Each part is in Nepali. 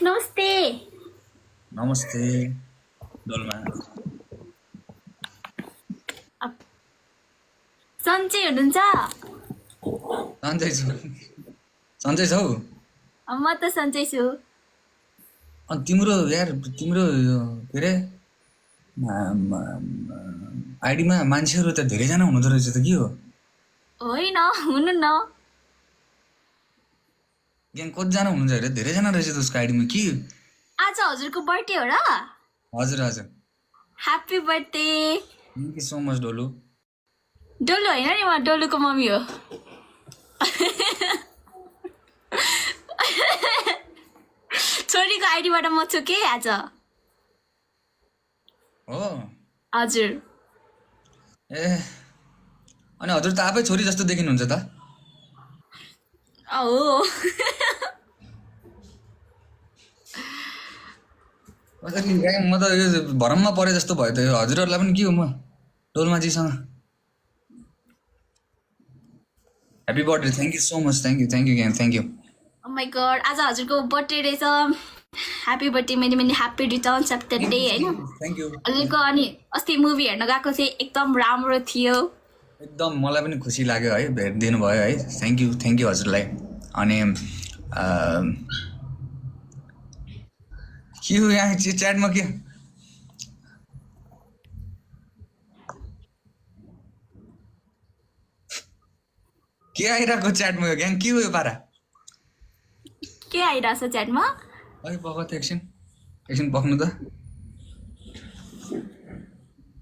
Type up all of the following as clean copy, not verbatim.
नमस्ते। नमस्ते डोलमा। सन्चै हुनुहुन्छ? सन्चै छु। सन्चै छौ? म त सन्चै छु। अनि तिम्रो यार तिम्रो के अरे आइडीमा मान्छेहरू त धेरैजना हुनुहुँदो रहेछ त के हो? होइन, हुनु न। ग्याङ कतिजना हुनुहुन्छ अरे? धेरैजना रहेछ त उसको आइडीमा के? आज हजुरको बर्थडे हो र? हजुर हजुर। Happy birthday. Thank you so much Dolu. Dolu होइन नि, म डोलुको मम्मी हो। छोरीको आइडीबाट म छु के आज। हो? हजुर। ए अनि हजुर त आफै छोरी जस्तो देखिनुहुन्छ त? हो। कसरी ग्याङ म त यो भरममा परे जस्तो भयो त यो हजुरहरूलाई पनि के हो म डोलमाजीसँग। Happy birthday thank you so much thank you gang thank you. Oh my god, आज हजुरको बर्थडे रहेछ। Happy birthday many many happy returns of the day होइन। Thank you. अहिलेको अनि अस्ति मुभी हेर्न गएको थिएँ, एकदम राम्रो थियो। एकदम मलाई पनि खुसी लाग्यो है भेटिदिनु भयो है थ्याङ्क यू हजुरलाई। अनि के हो यहाँ च्याटमा के के आइरहेको च्याटमा यो ग्याङ के हो यो पारा? के आइरहेछ च्याटमा? है पख त एकछिन पख्नु त।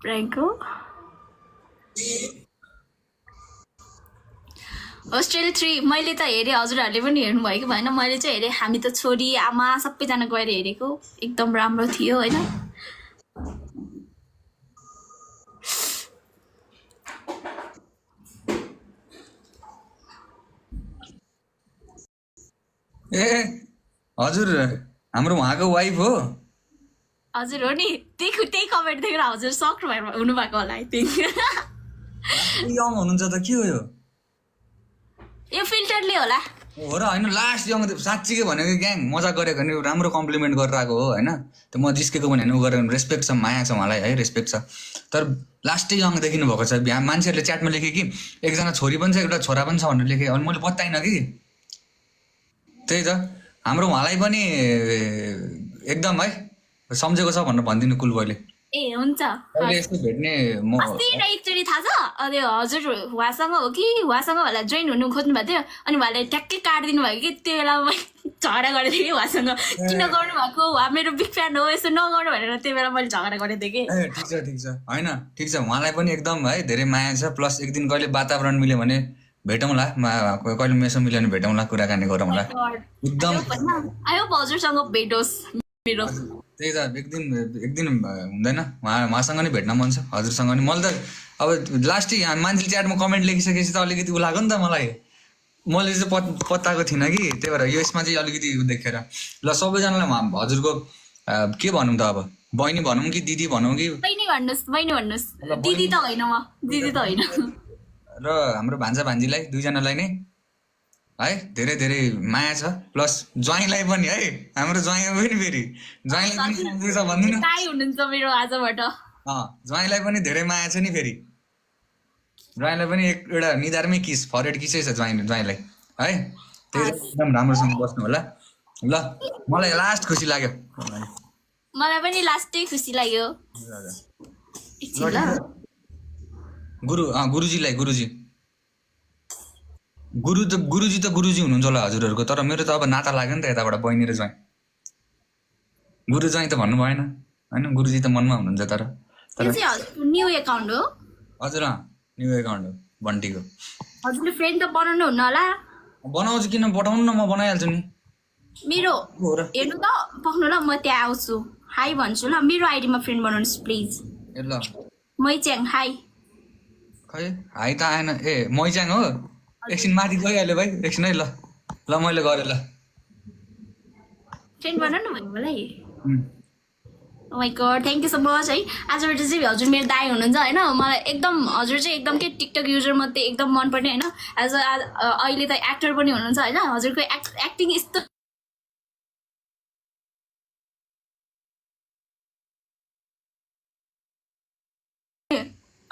प्र्याङ्क हो। होस्टेल 3 मैले त हेरेँ, हजुरहरूले पनि हेर्नुभयो कि भएन? मैले चाहिँ हेरेँ, हामी त छोरी आमा सबैजना गएर हेरेको, एकदम राम्रो थियो होइन। ए हजुर हाम्रो उहाँको वाइफ हो? हजुर हो नि, त्यही कमेन्ट देखेर हजुर सक्नु भएर हुनुभएको होला आई थिङ्क। यङ हुनुहुन्छ त के हो यो? यो फिल्टरले होला। हो र होइन लास्ट यङ साँच्चीकै भनेको ग्याङ मजाक गरेको नि राम्रो कम्प्लिमेन्ट गरेर आएको हो होइन। त्यो म जिस्केको पनि होइन उ गरेर रेस्पेक्ट छ माया छ उहाँलाई है रेस्पेक्ट छ। तर लास्टै यङ देखिनु भएको छ। मान्छेहरूले च्याटमा लेखे कि एकजना छोरी पनि छ एउटा छोरा पनि छ भनेर लेखेँ। अनि मैले पत्ताइनँ कि त्यही त हाम्रो उहाँलाई पनि एकदम है सम्झेको छ भनेर भनिदिनु कुल बहिले। ए हुन्छ। अहिले यस्तो भेट्ने म अस्ति र एकचोटि थाहा छ, अनि हजुर उहाँसँग हो कि उहाँसँग होला जोइन हुनु खोज्नु भएको थियो, अनि उहाँले ट्याक्कै काटिदिनु भयो कि। त्यो बेला मैले झगडा गरेको थिएँ कि उहाँसँग, किन गर्नु भएको, उहाँ मेरो बिग फ्यान हो यसो नगर्नु भनेर। त्यो बेला मैले झगडा गरेको थिएँ कि। ए ठिक छ होइन ठिक छ उहाँलाई पनि एकदम है धेरै माया छ। प्लस एक दिन कहिले वातावरण मिल्यो भने भेटौँला, कहिले मेसो मिल्यो भने भेटौँला, कुराकानी गरौँला एकदम। आई होप हजुरसँग भेट होस् मेरो। त्यही त एक दिन हुँदैन उहाँसँग नि भेट्न मन छ हजुरसँग नि। मैले त अब लास्टै मान्छेले च्याटमा कमेन्ट लेखिसकेपछि त अलिकति उ लाग्यो नि त मलाई। मैले चाहिँ पत्ताएको थिइनँ कि त्यही भएर यसमा चाहिँ अलिकति देखेर ल सबैजनालाई हजुरको के भनौँ त अब बहिनी भनौँ कि दिदी भनौँ कि? बहिनी भन्नुहोस्। दिदी त होइन, म दिदी त होइन। र हाम्रो भान्जा भान्जीलाई दुईजनालाई नै है धेरै धेरै माया छ। प्लस ज्वाइँलाई पनि है हाम्रो ज्वाइँ पनि फेरि ज्वाइँलाई पनि सम्झेको छ भन्दिनँ। दाइ हुनुहुन्छ मेरो आजबाट। ज्वाइँलाई पनि धेरै माया छ नि फेरि। ज्वाइँलाई पनि एउटा निधारमै किस फरेड किसै छ ज्वाइँलाई है। त्यही एकदम राम्रोसँग बस्नु होला ल। मलाई लास्ट खुसी लाग्यो। मलाई पनि लास्टै खुसी लाग्यो। गुरुजी त गुरुजी हुनुहुन्छ होला हजुरहरूको। तर मेरो त अब नाता लाग्यो नि त यताबाट बहिनी र ज्वाइँ। गुरु ज्वाइँ त भन्नु भएन होइन, गुरुजी त मनमा हुनुहुन्छ। तर न्यू एकाउन्ट हो हजुर न्यू एकाउन्ट हो बन्टीको। हजुरले फ्रेन्ड त बनाउनु हुन्न होला? बनाउँछु किन पठाउनु न, म बनाइहाल्छु नि। मेरो हेर्नु त पक्नु ल, म त्यहाँ आउँछु, हाई भन्छु ल। मेरो आइडीमा फ्रेन्ड बनाउनुहोस् प्लिज। ए ल मैच्याङ हाई। खै हाई त आएन। ए मैच्याङ हो? एकछिन माथि गइहाल्यो भाइ एकछिन है। ल मैले गरेँ ल। फ्रेन्ड बनाउनु भयो मलाई। Oh my god thank you so much है। आजबाट चाहिँ हजुर मेरो दाइ हुनुहुन्छ होइन। मलाई एकदम हजुर चाहिँ एकदम के टिकटक युजर मध्ये एकदम मनपर्ने होइन। अहिले त एक्टर पनि हुनुहुन्छ होइन। हजुरको एक्टिङ यस्तो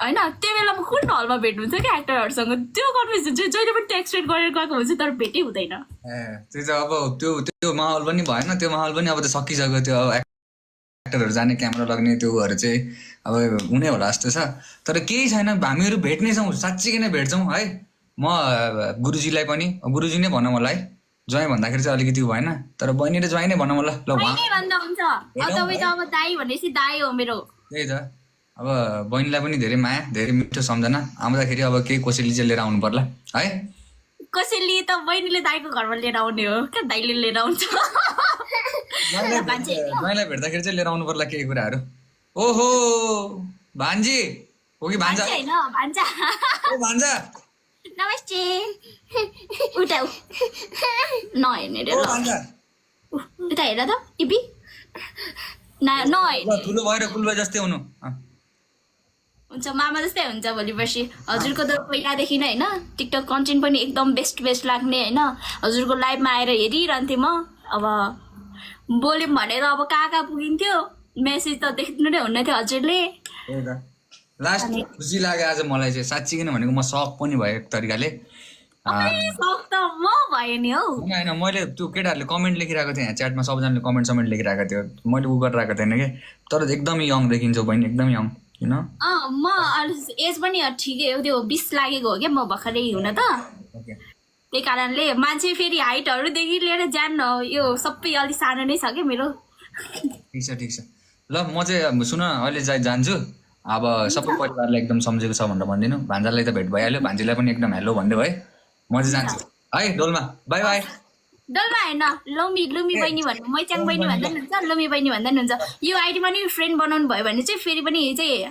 होइन त्यो बेलामा कुन हलमा भेट हुन्छ क्या एक्टरहरूसँग त्यो कन्फ्युजन चाहिँ जहिले पनि त्यो एक्सपेक्ट गरेर गएको हुन्छ तर भेटै हुँदैन त्यो चाहिँ अब त्यो माहौल पनि भएन त्यो माहौल पनि अब त सकिसक्यो त्यो अब एक्टरहरू जाने क्यामेरा लाग्ने त्योहरू चाहिँ अब हुने होला जस्तो छ तर केही छैन हामीहरू भेट्ने छौँ साँच्चीकै नै भेट्छौँ है म गुरुजीलाई पनि गुरुजी नै भनौँ होला है ज्वाइँ भन्दाखेरि चाहिँ अलिकति भएन तर बहिनी र ज्वाइँ नै भनौँ होला ल बहिनी भन्दा हुन्छ तपाईँ त अब दाई भनेपछि दाई हो मेरो त्यही त अब बहिनीलाई पनि धेरै माया धेरै मिठो सम्झना आउँदाखेरि अब केही कोसेली चाहिँ लिएर आउनु पर्ला है कसैले त बहिनीले दाईको घरमा लिएर आउने हो क्या दाईले लिएर आउँछ ज्वाइँलाई भेट्दाखेरि चाहिँ लिएर आउनु पर्ला केही कुराहरू ओहो भान्जी हो कि भान्जा होइन भान्जा ओ भान्जा नमस्ते उठाउ नहेर्ने रे ओ ल भान्जा उता हेर त इपी नहेर्ने ठुलो भएर कुलबा जस्तै हुनु हुन्छ मामा जस्तै हुन्छ भोलि पर्सि हजुरको त पहिलादेखि नै होइन टिकटक कन्टेन्ट पनि एकदम बेस्ट लाग्ने होइन हजुरको लाइभमा आएर हेरिरहन्थेँ म अब बोल्यौँ भनेर अब कहाँ पुगिन्थ्यो मेसेज त देख्नु नै हुन्न थियो हजुरले लास्ट खुसी लाग्यो आज मलाई चाहिँ साँच्चीकै नै भनेको म सक पनि भयो एक तरिकाले सक त म भयो नि हौ होइन मैले त्यो केटाहरूले कमेन्ट लेखिरहेको थिएँ यहाँ च्याटमा सबैजनाले कमेन्ट लेखिरहेको थियो मैले उ गरिरहेको थिएन कि तर एकदमै यङ देखिन्छ बहिनी एकदमै यङ किन म एज पनि ठिकै हो त्यो 20 लागेको हो क्या म भर्खरै हुन त त्यही कारणले मान्छे फेरि हाइटहरूदेखि लिएर जान यो सबै अलिक सानो नै छ क्या मेरो ठिक छ ल म चाहिँ सुन अहिले जान्छु अब सबै परिवारलाई एकदम सम्झेको छ भनेर भन्दिनँ भान्जालाई त भेट भइहाल्यो भान्जीलाई पनि एकदम हेलो भनिदियो है म चाहिँ जान्छु है डोल्मा बाई बाई डोल्मा होइन लुमी बहिनी भन्नु मैच्याङ बहिनी भन्दा नि हुन्छ लुमी बहिनी भन्दा नि हुन्छ यो आइडीमा नि फ्रेन्ड बनाउनु भयो भने चाहिँ फेरि पनि चाहिँ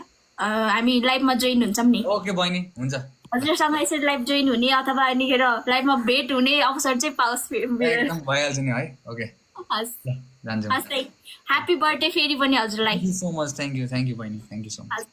हामी लाइभमा जोइन हुन्छौँ नि ओके बहिनी हुन्छ हजुरसँग यसरी लाइभ जोइन हुने अथवा यतिखेर लाइभमा भेट हुने अवसर चाहिँ पाओस् एकदम भइहाल्छ नि है ओके हस् जान्छु ह्याप्पी बर्थडे फेरि पनि हजुरलाई thank you so much thank you बहिनी थ्याङ्क यू सो मच